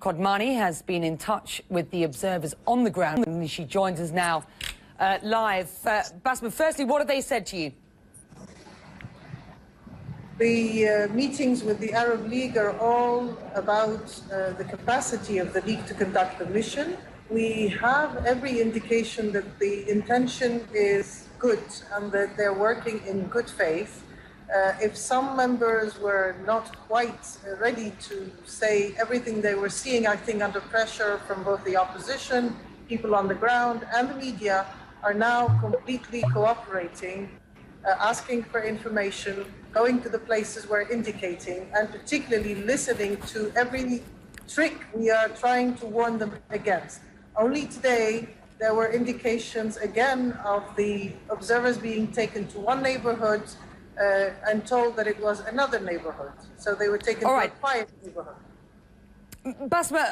Kodmani has been in touch with the observers on the ground, and she joins us now live. Bassma, firstly, what have they said to you? The meetings with the Arab League are all about the capacity of the League to conduct the mission. We have every indication that the intention is good and that they're working in good faith. If some members were not quite ready to say everything they were seeing, I think under pressure from both the opposition, people on the ground and the media are now completely cooperating, asking for information, going to the places we're indicating, and particularly listening to every trick we are trying to warn them against. Only today, there were indications again of the observers being taken to one neighborhood and told that it was another neighborhood. So they were taken to a quiet neighborhood. Bassma,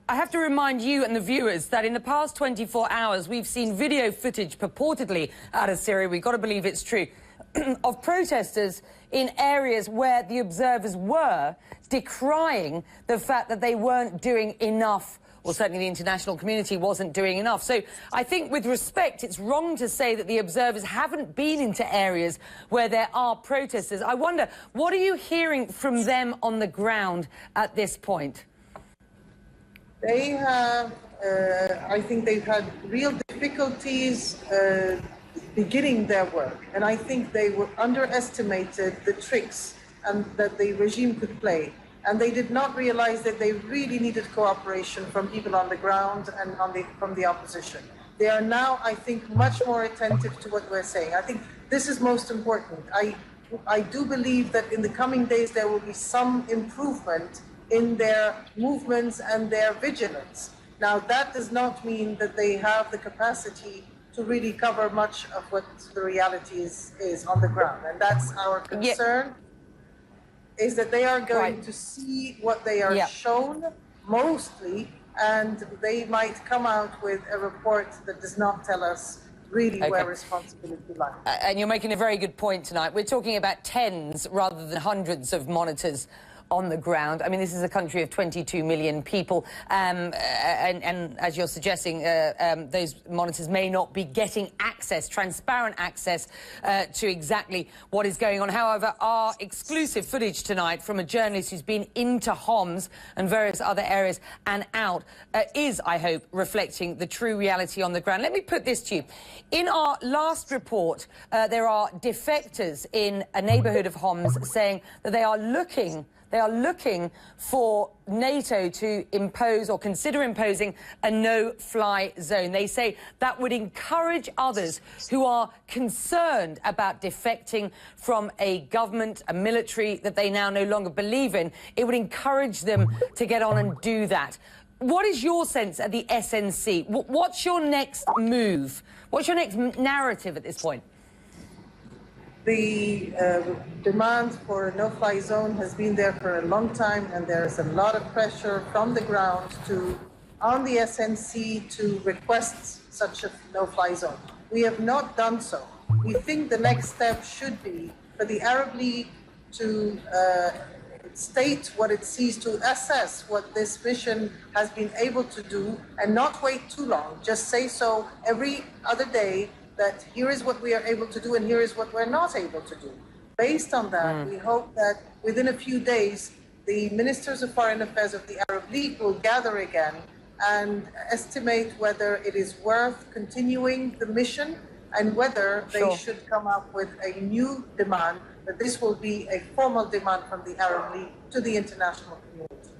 I have to remind you and the viewers that in the past 24 hours, we've seen video footage purportedly out of Syria, we've got to believe it's true, of protesters in areas where the observers were decrying the fact that they weren't doing enough, or certainly the international community wasn't doing enough. So I think with respect, it's wrong to say that the observers haven't been into areas where there are protesters. I wonder, what are you hearing from them on the ground at this point? They have, I think they've had real difficulties beginning their work. And I think they were underestimated the tricks that the regime could play. And they did not realize that they really needed cooperation from people on the ground and from the opposition. They are now, I think, much more attentive to what we're saying. I think this is most important. I do believe that in the coming days there will be some improvement in their movements and their vigilance. Now, that does not mean that they have the capacity to really cover much of what the reality is on the ground. And that's our concern. Is that they are going to see what they are shown, mostly, and they might come out with a report that does not tell us really where responsibility lies. And you're making a very good point tonight. We're talking about tens rather than hundreds of monitors on the ground. I mean, this is a country of 22 million people, and as you're suggesting, those monitors may not be getting access, transparent access, to exactly what is going on. However, our exclusive footage tonight from a journalist who's been into Homs and various other areas and out is, I hope, reflecting the true reality on the ground. Let me put this to you. In our last report, there are defectors in a neighbourhood of Homs saying that they are looking for NATO to impose or consider imposing a no-fly zone. They say that would encourage others who are concerned about defecting from a government, a military that they now no longer believe in. It would encourage them to get on and do that. What is your sense at the SNC? What's your next move? What's your next narrative at this point? The demand for a no-fly zone has been there for a long time, and there's a lot of pressure from the ground on the SNC to request such a no-fly zone. We have not done so. We think the next step should be for the Arab League to state what it sees, to assess what this mission has been able to do, and not wait too long. Just say so every other day, that here is what we are able to do and here is what we're not able to do. Based on that, we hope that within a few days, the ministers of foreign affairs of the Arab League will gather again and estimate whether it is worth continuing the mission and whether they should come up with a new demand, that this will be a formal demand from the Arab League to the international community.